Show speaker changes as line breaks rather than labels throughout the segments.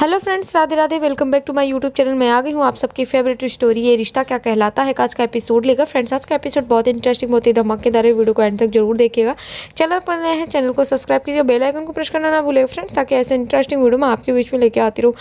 Hello friends, Radhe Radhe. Welcome back to my YouTube channel. मैं आ गई हूँ आप सबकी फेवरेट स्टोरी ये रिश्ता क्या कहलाता है का आज का एपिसोड लेकर। फ्रेंड्स, आज का एपिसोड बहुत इंटरेस्टिंग, बहुत ही धमाकेदार है। वीडियो को एंड तक जरूर देखिएगा। चैनल पर नए हैं, चैनल को सब्सक्राइब कीजिए, बेल आइकन को प्रेस करना ना भूलिएगा फ्रेंड्स, ताकि ऐसे इंटरेस्टिंग वीडियो मैं आपके बीच में लेके आती रहूँ।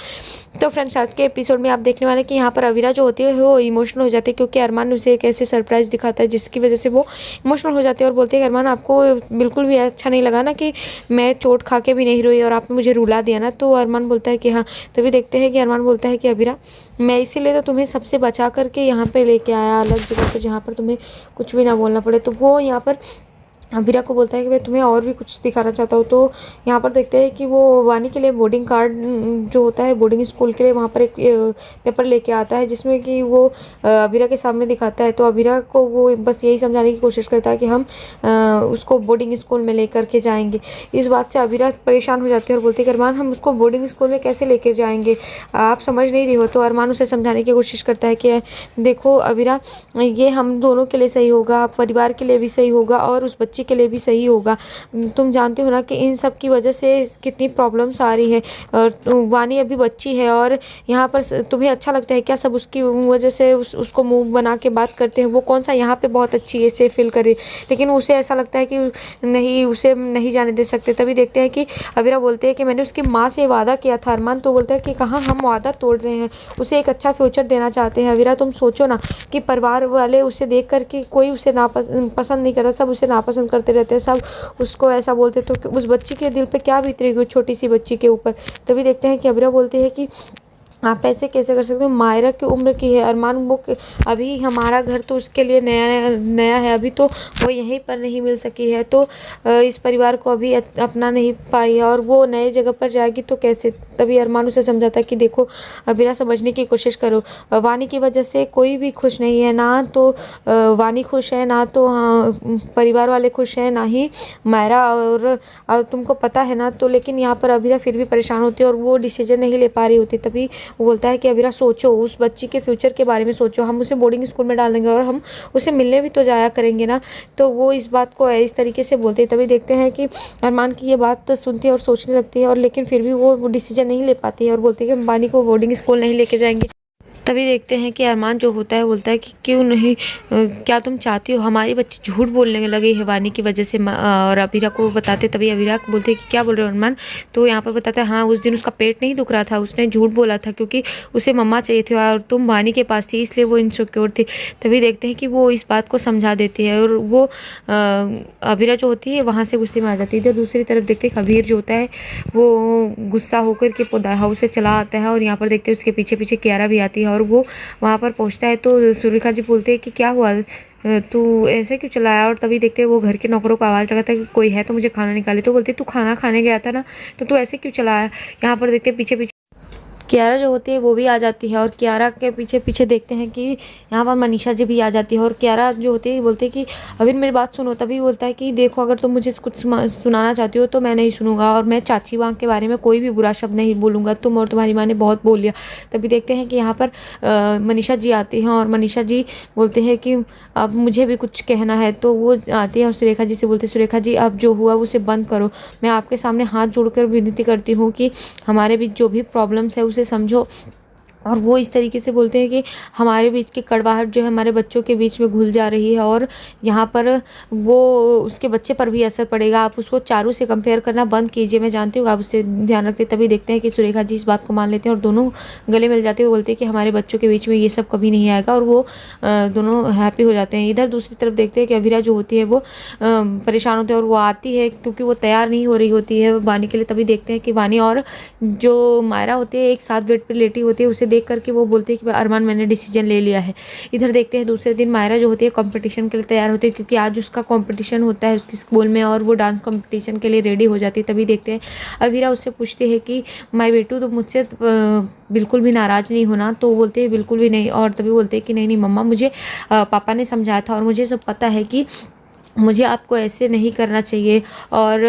तो फ्रेंड्स, आज के एपिसोड में आप देखने वाले कि यहाँ पर अवीरा जो होती है वो इमोशनल हो जाती है, क्योंकि अरमान उसे एक ऐसे सरप्राइज दिखाता है जिसकी वजह से वो इमोशनल हो जाती है और बोलती है, अरमान आपको बिल्कुल भी अच्छा नहीं लगा ना कि मैं चोट खा के भी नहीं रोई और आपने मुझे रुला दिया ना। तो अरमान बोलता है कि हाँ। तभी देखते हैं कि अरमान बोलता है कि अवीरा, मैं इसीलिए तो तुम्हें सबसे बचा करके यहाँ पे लेके आया, अलग जगह पर जहाँ पर तुम्हें कुछ भी ना बोलना पड़े। तो वो यहाँ पर अवीरा को बोलता है कि मैं तुम्हें और भी कुछ दिखाना चाहता हूँ। तो यहाँ पर देखते हैं कि वो वानी के लिए बोर्डिंग कार्ड जो होता है बोर्डिंग स्कूल के लिए, वहाँ पर एक पेपर लेके आता है जिसमें कि वो अवीरा के सामने दिखाता है। तो अवीरा को वो बस यही समझाने की कोशिश करता है कि हम उसको बोर्डिंग स्कूल में लेकर के जाएंगे। इस बात से अवीरा परेशान हो जाती है और बोलती है कि अरमान, हम उसको बोर्डिंग स्कूल में कैसे लेकर जाएंगे, आप समझ नहीं रही हो। तो अरमान उसे समझाने की कोशिश करता है कि देखो अवीरा, ये हम दोनों के लिए सही होगा, परिवार के लिए भी सही होगा और उस बच्चे के लिए भी सही होगा। तुम जानते हो ना कि इन सब की वजह से कितनी प्रॉब्लम्स आ रही है। और वानी अभी बच्ची है और यहाँ पर तुम्हें अच्छा लगता है क्या सब उसकी वजह से उसको मुंह बना के बात करते हैं। वो कौन सा यहाँ पे बहुत अच्छी है, सेफ फील करे, लेकिन उसे ऐसा लगता है कि नहीं, उसे नहीं जाने दे सकते। तभी देखते हैं कि अवीरा बोलते हैं कि मैंने उसकी माँ से वादा किया था। अरमान तो बोलता है कि कहाँ हम वादा तोड़ रहे हैं, उसे एक अच्छा फ्यूचर देना चाहते हैं। अवीरा, तुम सोचो ना कि परिवार वाले उसे देख करके कोई उसे पसंद नहीं करता, सब उसे नापसंद करते रहते हैं, सब उसको ऐसा बोलते। तो उस बच्ची के दिल पे क्या बीत रही है, छोटी सी बच्ची के ऊपर। तभी देखते हैं कि अवीरा बोलती है कि आप ऐसे कैसे कर सकते हो, मायरा की उम्र की है। अरमान वो अभी हमारा घर तो उसके लिए नया नया है, अभी तो वो यहीं पर नहीं मिल सकी है, तो इस परिवार को अभी अपना नहीं पाई है और वो नए जगह पर जाएगी तो कैसे। तभी अरमान उसे समझाता है कि देखो अवीरा, समझने की कोशिश करो, वानी की वजह से कोई भी खुश नहीं है, ना तो वानी खुश है, ना तो परिवार वाले खुश हैं, ना ही मायरा। और तुमको पता है ना। तो लेकिन यहाँ पर अवीरा फिर भी परेशान होती है और वो डिसीजन नहीं ले पा रही होती। तभी वो बोलता है कि अवीरा, सोचो, उस बच्ची के फ्यूचर के बारे में सोचो, हम उसे बोर्डिंग स्कूल में डाल देंगे और हम उसे मिलने भी तो जाया करेंगे ना। तो वो इस बात को इस तरीके से बोलते हैं। तभी देखते हैं कि अरमान की ये बात सुनती है और सोचने लगती है, और लेकिन फिर भी वो डिसीजन नहीं ले पाती है और बोलती है कि हम वानी को बोर्डिंग स्कूल नहीं लेके जाएंगे। तभी देखते हैं कि अरमान जो होता है बोलता है कि क्यों नहीं, क्या तुम चाहती हो हमारी बच्ची झूठ बोलने लगी है वानी की वजह से। और अवीरा को बताते, तभी अवीरा बोलते हैं कि क्या बोल रहे हो अरमान। तो यहाँ पर बताता है, हाँ उस दिन उसका पेट नहीं दुख रहा था, उसने झूठ बोला था क्योंकि उसे मम्मा चाहिए थे और तुम वानी के पास थी, इसलिए वो इनसिक्योर थी। तभी देखते हैं कि वो इस बात को समझा देती है और वो अवीरा जो होती है वहाँ से गुस्से में आ जाती है। इधर दूसरी तरफ देखते हैं कबीर जो होता है वो गुस्सा होकर के पौधा हाउस से चला आता है और यहाँ पर देखते हैं उसके पीछे पीछे कियारा भी आती है और वो वहाँ पर पहुँचता है। तो सुरेखा जी बोलते हैं कि क्या हुआ, तू ऐसे क्यों चलाया। और तभी देखते हैं वो घर के नौकरों को आवाज़ लगाता है कि कोई है तो मुझे खाना निकाले। तो बोलते तू खाना खाने गया था ना, तो तू ऐसे क्यों चलाया। यहाँ पर देखते हैं पीछे पीछे कियारा जो होती है वो भी आ जाती है और कियारा के पीछे पीछे देखते हैं कि यहाँ पर मनीषा जी भी आ जाती है। और कियारा जो होती है बोलती है कि अभी मेरी बात सुनो। तभी बोलता है कि देखो, अगर तुम मुझे कुछ सुनाना चाहती हो तो मैं नहीं सुनूंगा और मैं चाची माँ के बारे में कोई भी बुरा शब्द नहीं बोलूँगा, तुम और तुम्हारी माँ ने बहुत बोल लिया। तभी देखते हैं कि यहाँ पर मनीषा जी आती हैं और मनीषा जी बोलते हैं कि अब मुझे भी कुछ कहना है। तो वो आती है और सुरेखा जी से बोलते हैं, सुरेखा जी अब जो हुआ उसे बंद करो, मैं आपके सामने हाथ जोड़कर विनती करती हूँ कि हमारे बीच जो भी प्रॉब्लम्स है उसे समझो। और वो इस तरीके से बोलते हैं कि हमारे बीच की कड़वाहट जो है हमारे बच्चों के बीच में घुल जा रही है और यहाँ पर वो उसके बच्चे पर भी असर पड़ेगा, आप उसको चारू से कंपेयर करना बंद कीजिए, मैं जानती हूँ आप उससे ध्यान रखते। तभी देखते हैं कि सुरेखा जी इस बात को मान लेते हैं और दोनों गले मिल जाते हैं। बोलते हैं कि हमारे बच्चों के बीच में ये सब कभी नहीं आएगा और वो दोनों हैप्पी हो जाते हैं। इधर दूसरी तरफ देखते हैं कि अवीरा जो होती है वो परेशान होती है और वो आती है क्योंकि वो तैयार नहीं हो रही होती है वानी के लिए। तभी देखते हैं कि वानी और जो मायरा होती है एक साथ बेड पर लेटी होती है, उसे देख करके वो बोलती है कि अरमान मैंने डिसीजन ले लिया है। इधर देखते हैं दूसरे दिन मायरा जो होती है कंपटीशन के लिए तैयार होती है क्योंकि आज उसका कंपटीशन होता है उसकी स्कूल में और वो डांस कंपटीशन के लिए रेडी हो जाती है। तभी देखते हैं अवीरा उससे पूछती है कि माय बेटू तो मुझसे बिल्कुल भी नाराज़ नहीं होना। तो बोलते हैं बिल्कुल भी नहीं। और तभी बोलते हैं कि नहीं नहीं मम्मा, मुझे पापा ने समझाया था और मुझे सब पता है कि मुझे आपको ऐसे नहीं करना चाहिए और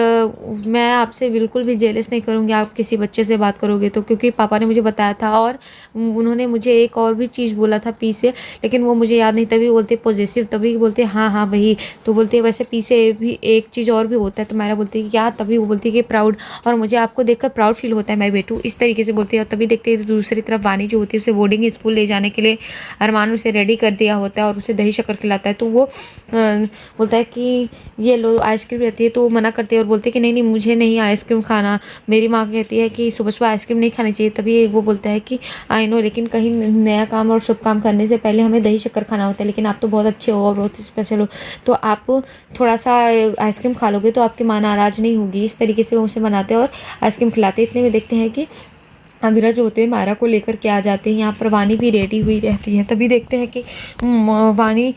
मैं आपसे बिल्कुल भी जेलस नहीं करूँगी आप किसी बच्चे से बात करोगे तो, क्योंकि पापा ने मुझे बताया था और उन्होंने मुझे एक और भी चीज़ बोला था पी से, लेकिन वो मुझे याद नहीं। तभी बोलते पॉजेसिव, तभी बोलते हाँ हाँ वही। तो बोलते वैसे पी से भी एक चीज़ और भी होता है। तो मेरा बोलती है कि क्या, तभी वो बोलती है कि प्राउड, और मुझे आपको देखकर प्राउड फील होता है मैं बेटू, इस तरीके से बोलती है। और तभी देखते हैं दूसरी तरफ वानी जो होती है उसे बोर्डिंग स्कूल ले जाने के लिए अरमान उसे रेडी कर दिया होता है और उसे दही शक्कर खिलाता है। तो वो बोलता है कि ये लो आइसक्रीम रहती है, तो वो मना करती है और बोलती है कि नहीं नहीं मुझे नहीं आइसक्रीम खाना। मेरी माँ कहती है कि सुबह सुबह आइसक्रीम नहीं खानी चाहिए। तभी वो बोलता है कि आई नो, लेकिन कहीं नया काम और शुभ काम करने से पहले हमें दही शक्कर खाना होता है, लेकिन आप तो बहुत अच्छे हो और बहुत स्पेशल हो, तो आप थोड़ा सा आइसक्रीम खा लोगे तो आपकी माँ नाराज़ नहीं होगी। इस तरीके से वो उसे मनाते हैं और आइसक्रीम खिलाते हैं। इतने में देखते हैं कि अमीरा जो होते हैं मायरा को लेकर के आ जाते हैं। यहाँ पर वानी भी रेडी हुई रहती है। तभी देखते हैं कि वानी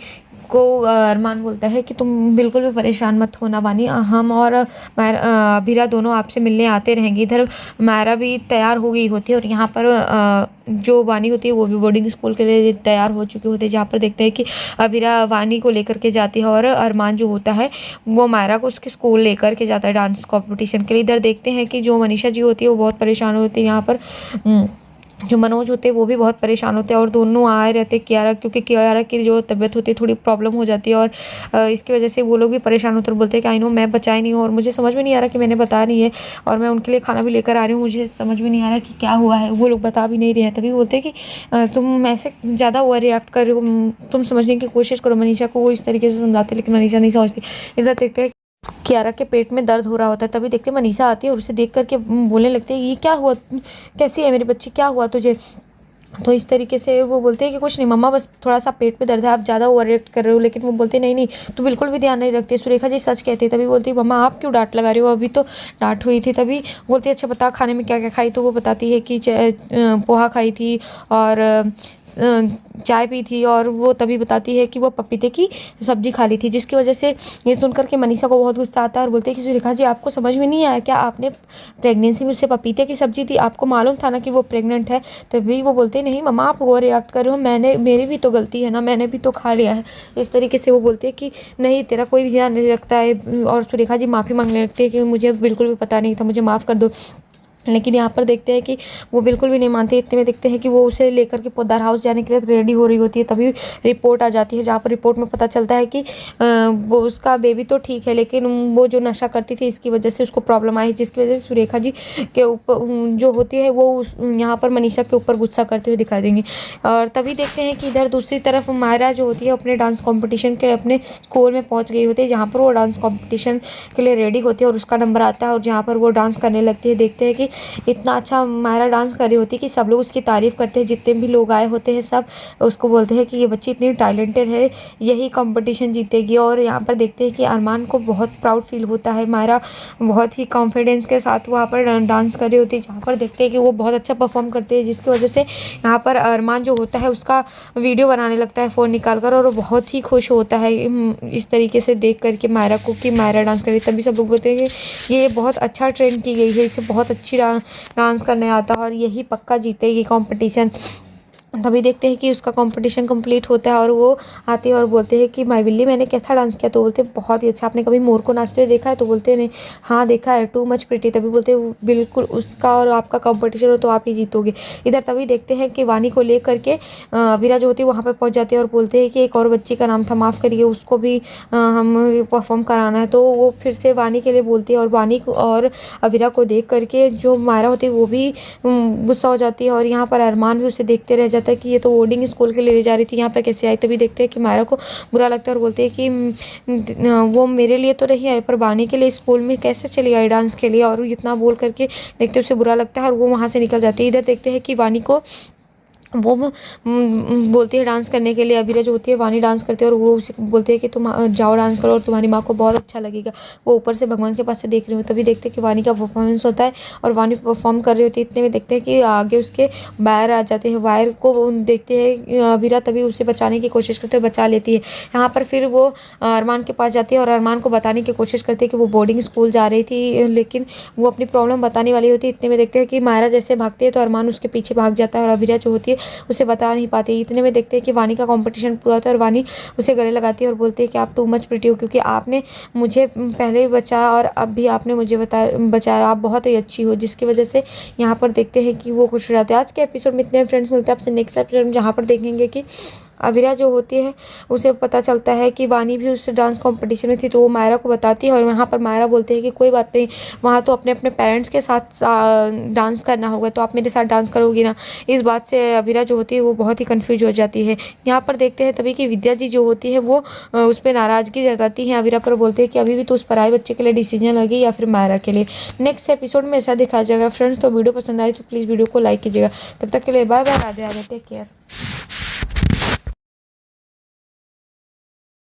को अरमान बोलता है कि तुम बिल्कुल भी परेशान मत होना वानी, हम और अबीरा दोनों आपसे मिलने आते रहेंगे। इधर मायरा भी तैयार हो गई होती है और यहाँ पर जो वानी होती है वो भी बोर्डिंग स्कूल के लिए तैयार हो चुके होते हैं। जहाँ पर देखते हैं कि अबीरा वानी को लेकर के जाती है और अरमान जो होता है वो मायरा को उसके स्कूल लेकर के जाता है डांस कॉम्पिटिशन के लिए। इधर देखते हैं कि जो मनीषा जी होती है वो बहुत परेशान होती है। यहाँ पर जो मनोज होते हैं वो भी बहुत परेशान होते हैं और दोनों आए रहते हैं कियारा, क्योंकि कियारा की जो तबीयत होती है थोड़ी प्रॉब्लम हो जाती है और इसकी वजह से वो लोग भी परेशान होते हैं और बोलते हैं कि आई नो मैं बचाई नहीं हूँ और मुझे समझ में नहीं आ रहा कि मैंने बताया नहीं है और मैं उनके लिए खाना भी लेकर आ रही हूँ, मुझे समझ में नहीं आ रहा कि क्या हुआ है। वो लोग बता भी नहीं रहे हैं। तभी बोलते हैं कि तुम ऐसे ज़्यादा ओवर रिएक्ट कर रहे हो, तुम समझने की कोशिश करो मनीषा को। वो इस तरीके से समझाते हैं लेकिन मनीषा नहीं समझती। इधर देखते हैं कियारा के पेट में दर्द हो रहा होता है। तभी देखते हैं मनीषा आती है और उसे देख करके बोलने लगते हैं ये क्या हुआ, कैसी है मेरी बच्ची, क्या हुआ तुझे। तो इस तरीके से वो बोलते हैं कि कुछ नहीं मम्मा, बस थोड़ा सा पेट में दर्द है, आप ज़्यादा ओवर रिएक्ट कर रहे हो। लेकिन वो बोलते नहीं नहीं तो बिल्कुल भी ध्यान नहीं रखते। सुरेखा जी सच कहते। तभी बोलती मम्मा आप क्यों डांट लगा रही हो, अभी तो डांट हुई थी। तभी बोलती अच्छा बता खाने में क्या क्या खाई। तो वो बताती है कि पोहा खाई थी और चाय पी थी और वो तभी बताती है कि वो पपीते की सब्जी खा ली थी, जिसकी वजह से ये सुनकर के मनीषा को बहुत गुस्सा आता है और बोलते हैं कि सुरेखा जी आपको समझ में नहीं आया क्या, आपने प्रेगनेंसी में उससे पपीते की सब्जी दी, आपको मालूम था ना कि वो प्रेग्नेंट है। तभी वो बोलते नहीं मम्मा आप ओवर रिएक्ट कर रहे हो, मैंने मेरी भी तो गलती है ना, मैंने भी तो खा लिया है। इस तरीके से वो बोलते हैं कि नहीं तेरा कोई भी ध्यान नहीं रखता है और सुरेखा जी माफ़ी मांगने लगती है कि मुझे बिल्कुल भी पता नहीं था, मुझे माफ़ कर दो। लेकिन यहाँ पर देखते हैं कि वो बिल्कुल भी नहीं मानते। इतने में देखते हैं कि वो उसे लेकर के पोद्दार हाउस जाने के लिए रेडी हो रही होती है। तभी रिपोर्ट आ जाती है जहाँ पर रिपोर्ट में पता चलता है कि वो उसका बेबी तो ठीक है लेकिन वो जो नशा करती थी इसकी वजह से उसको प्रॉब्लम आई, जिसकी वजह से सुरेखा जी के ऊपर जो होती है वो यहाँ पर मनीषा के ऊपर गुस्सा करते हुए दिखाई देंगे। और तभी देखते हैं कि इधर दूसरी तरफ मायरा जो होती है अपने डांस कॉम्पिटिशन के अपने स्कूल में पहुँच गई होती है, जहाँ पर वो डांस कॉम्पिटिशन के लिए रेडी होती है और उसका नंबर आता है और जहाँ पर वो डांस करने लगती है। देखते हैं कि इतना अच्छा मायरा डांस कर रही होती है कि सब लोग उसकी तारीफ़ करते हैं। जितने भी लोग आए होते हैं सब उसको बोलते हैं कि ये बच्ची इतनी टैलेंटेड है, यही कंपटीशन जीतेगी। और यहाँ पर देखते हैं कि अरमान को बहुत प्राउड फील होता है। मायरा बहुत ही कॉन्फिडेंस के साथ वहाँ पर डांस कर रही होती है, जहाँ पर देखते हैं कि वो बहुत अच्छा परफॉर्म करते हैं, जिसकी वजह से यहाँ पर अरमान जो होता है उसका वीडियो बनाने लगता है फ़ोन निकाल कर और वो बहुत ही खुश होता है इस तरीके से देख करके मायरा को कि मायरा डांस कर रही है। तभी सब लोग बोलते हैं कि ये बहुत अच्छा ट्रेन की गई है, इसे बहुत अच्छी डांस करने आता है और यही पक्का जीतेगी कंपटीशन। तभी देखते हैं कि उसका कंपटीशन कंप्लीट होता है और वो आते हैं और बोलते हैं कि माई बिल्ली मैंने कैसा डांस किया। तो बोलते हैं बहुत ही अच्छा, आपने कभी मोर को नाचते हुए देखा है। तो बोलते हैं नहीं, हाँ देखा है, टू मच प्रिटी। तभी बोलते हैं बिल्कुल उसका और आपका कंपटीशन हो तो आप ही जीतोगे। इधर तभी देखते हैं कि वानी को ले करके अबीरा जो होती है वहाँ पर पहुँच जाती है और बोलते हैं कि एक और बच्ची का नाम था, माफ़ करिए, उसको भी हम परफॉर्म कराना है। तो वो फिर से वानी के लिए बोलती है और वानी और अबीरा को देख करके जो मायरा होती है वो भी गुस्सा हो जाती है और यहाँ पर अरमान भी उसे देखते रह जाता है कि ये तो बोर्डिंग स्कूल के लिए ले जा रही थी, यहाँ पे कैसे आई। तभी देखते हैं कि मायरा को बुरा लगता है और बोलते हैं कि वो मेरे लिए तो नहीं आई पर वानी के लिए स्कूल में कैसे चली आई डांस के लिए, और इतना बोल करके देखते उसे बुरा लगता है और वो वहाँ से निकल जाती है। इधर देखते हैं कि वानी को वो बोलती है डांस करने के लिए। अबीरा जो होती है वानी डांस करती है और वो उसे बोलती है कि तुम जाओ डांस करो और तुम्हारी माँ को बहुत अच्छा लगेगा। वो ऊपर से भगवान के पास से देख रही हूँ। तभी देखते हैं कि वानी का परफॉर्मेंस होता है और वानी परफॉर्म कर रही होती है। इतने में देखते हैं कि आगे उसके वायर आ जाते हैं। वायर को देखते हैं अबीरा, तभी उसे बचाने की कोशिश करते हुए बचा लेती है। यहाँ पर फिर वो अरमान के पास जाती है और अरमान को बताने की कोशिश करती है कि वो बोर्डिंग स्कूल जा रही थी, लेकिन वो अपनी प्रॉब्लम बताने वाली होती है। इतने में देखते हैं कि मायरा जैसे भागती है तो अरमान उसके पीछे भाग जाता है और अबीरा जो होती है उसे बता नहीं पाती। इतने में देखते हैं कि वानी का कंपटीशन पूरा होता है और वानी उसे गले लगाती है और बोलती है कि आप टू मच प्रिटी हो, क्योंकि आपने मुझे पहले भी बचाया और अब भी आपने मुझे बचाया, आप बहुत ही अच्छी हो, जिसकी वजह से यहाँ पर देखते हैं कि वो खुश हो जाते हैं। आज के एपिसोड में इतने फ्रेंड्स मिलते हैं आपसे नेक्स्ट एपिसोड में, जहाँ पर देखेंगे कि अविरा जो होती है उसे पता चलता है कि वानी भी उससे डांस कंपटीशन में थी, तो वो मायरा को बताती है और वहाँ पर मायरा बोलते हैं कि कोई बात नहीं, वहाँ तो अपने अपने पेरेंट्स के साथ डांस करना होगा, तो आप मेरे साथ डांस करोगी ना। इस बात से अविरा जो होती है वो बहुत ही कन्फ्यूज हो जाती है। यहाँ पर देखते हैं तभी कि विद्या जी जो होती है वो उस पर नाराज़गी जताती है अविरा पर, बोलते हैं कि अभी भी तो उस पराए बच्चे के लिए डिसीजन लगी या फिर मायरा के लिए। नेक्स्ट एपिसोड में ऐसा दिखाया जाएगा फ्रेंड्स। तो वीडियो पसंद आए तो प्लीज़ वीडियो को लाइक कीजिएगा। तब तक के लिए bye bye, Radhe Radhe, take care.